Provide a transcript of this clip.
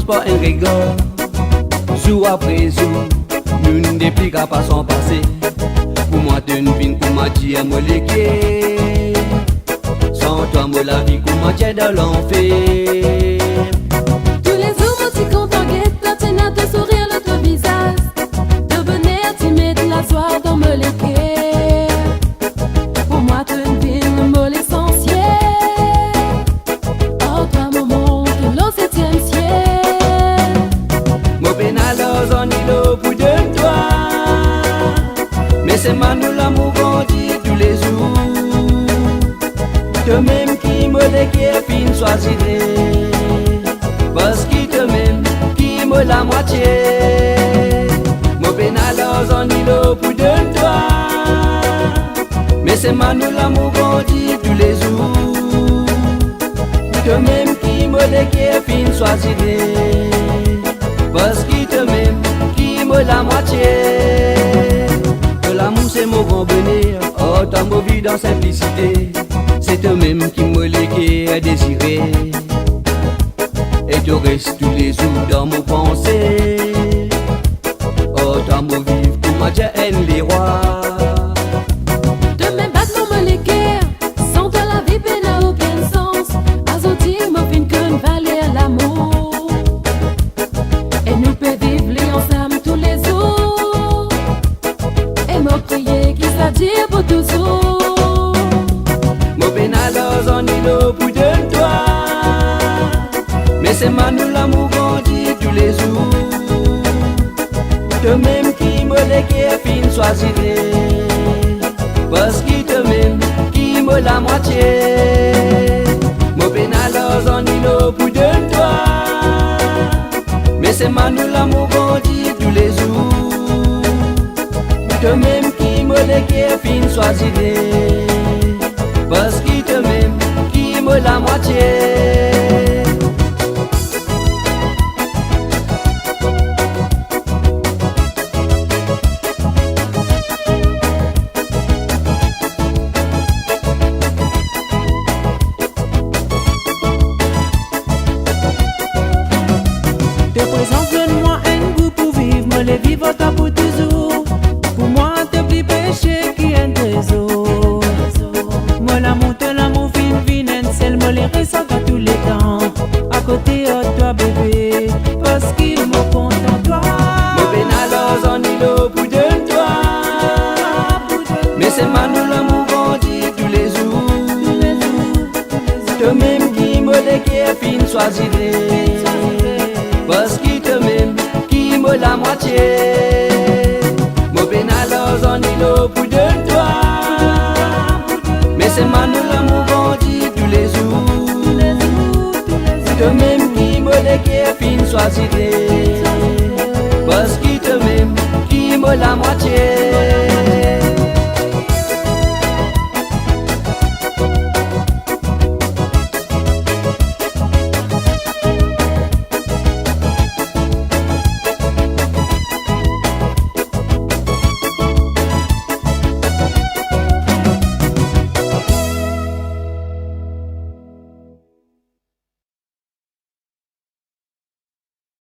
commence par un regard. Jour après jour, nous ne dépliquons pas son passé. Pour moi, tu ne viens pour moi dire moi l'équipe. Sans toi, moi la vie, comment tu es dans l'enfer. Tous les jours, moi tu comptes en guette, maintenant de sourire le ton visage. De bonheur, tu mets de la joie dans me l'équipe. Pour moi, tu ne viens moi l'essentiel. Oh, toi, mon monde, le 7e ciel. Moi, pénalo, en îlot pour de toi. Mais c'est nous l'amour qu'on dit tous les jours. Toi-même qui me l'équipe, fin choisirait. Parce qu'il te m'aime, qui me la moitié. Moi pénalo, en îlot pour de toi. Mais c'est nous l'amour qu'on dit tous les jours. Toi-même qui me l'équipe, fin choisirait. Parce qu'il te m'aime, qui me la moitié. Que l'amour c'est mon grand bonheur, oh ta ma vie dans simplicité. C'est toi-même qui me l'équipe à désirer. Et tu restes tous les jours dans mon pensée. Oh ta ma vie, pour moi tu aimes les rois. De mes battements me l'équerre, sans toi la vie n'a aucun sens. Azoti me fin qu'une valeur l'amour. Et nous peut vivre les ensemble tous les jours. Et me prier qu'il s'attire pour toujours. Mon pénalo en îlot pour de toi. Mais c'est nous l'amour qu'on dit tous les jours. Toi-même qui me l'équipe, fin choisirait. Parce qu'il te m'aime, qui me la moitié. Mon pénalo en îlot pour de toi. Mais c'est nous l'amour qu'on dit tous les jours. Toi-même qui me l'équipe, fin choisirait. Parce qu'il te m'aime, qui me la moitié. Te présente, donne-moi un goût pour vivre, me les vivre toi pour toujours. Pour moi, te plus péché qui est un trésor. Moi, l'amour fin, vinent, celle, me les ressent à tous les temps. À côté de toi, bébé, parce qu'il me compte en toi. Mon pénalo en îlot pour de toi. Mais c'est nous l'amour qu'on dit tous les jours. Toi-même qui me l'équipe, fin choisirait. Parce qu'il te m'aime, qui me la moitié. Mon pénalo en îlot pour de toi. Mais c'est nous l'amour qu'on dit tous les jours. Toi-même qui me l'équipe, fin choisirait. Parce qu'il te m'aime, qui me la moitié.